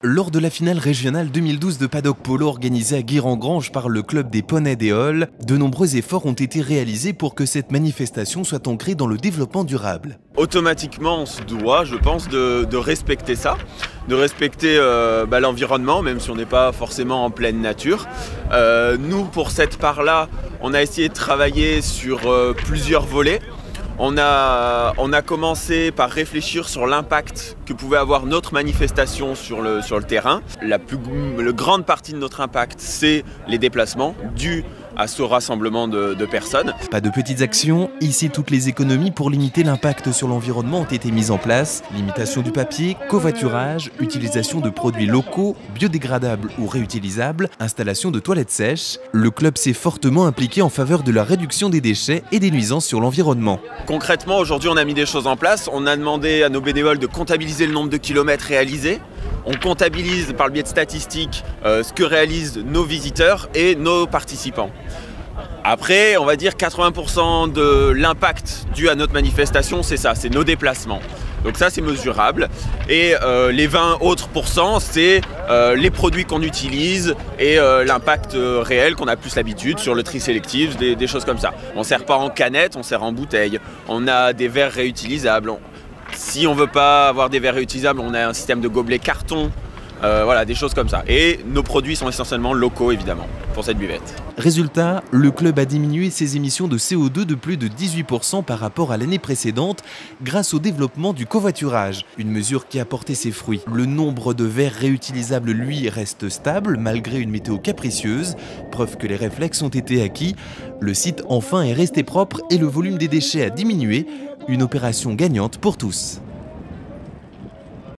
Lors de la finale régionale 2012 de Paddock Polo organisée à Guiran-Grange par le club des Poneys d'Éole, de nombreux efforts ont été réalisés pour que cette manifestation soit ancrée dans le développement durable. Automatiquement, on se doit, je pense, de respecter ça, de respecter l'environnement, même si on n'est pas forcément en pleine nature. Nous, pour cette part-là, on a essayé de travailler sur plusieurs volets. On a commencé par réfléchir sur l'impact que pouvait avoir notre manifestation sur le terrain. La grande partie de notre impact, c'est les déplacements dus à ce rassemblement de personnes. Pas de petites actions, ici toutes les économies pour limiter l'impact sur l'environnement ont été mises en place. Limitation du papier, covoiturage, utilisation de produits locaux, biodégradables ou réutilisables, installation de toilettes sèches. Le club s'est fortement impliqué en faveur de la réduction des déchets et des nuisances sur l'environnement. Concrètement, aujourd'hui, on a mis des choses en place. On a demandé à nos bénévoles de comptabiliser le nombre de kilomètres réalisés. On comptabilise par le biais de statistiques ce que réalisent nos visiteurs et nos participants. Après, on va dire 80% de l'impact dû à notre manifestation, c'est ça, c'est nos déplacements. Donc ça, c'est mesurable. Et les 20 autres pourcents, c'est les produits qu'on utilise et l'impact réel qu'on a plus l'habitude sur le tri sélectif, des choses comme ça. On ne sert pas en canette, on sert en bouteille. On a des verres réutilisables. Si on ne veut pas avoir des verres réutilisables, on a un système de gobelets carton. Voilà, des choses comme ça. Et nos produits sont essentiellement locaux, évidemment, pour cette buvette. Résultat, le club a diminué ses émissions de CO2 de plus de 18% par rapport à l'année précédente grâce au développement du covoiturage, une mesure qui a porté ses fruits. Le nombre de verres réutilisables, lui, reste stable malgré une météo capricieuse, preuve que les réflexes ont été acquis. Le site, enfin, est resté propre et le volume des déchets a diminué, une opération gagnante pour tous.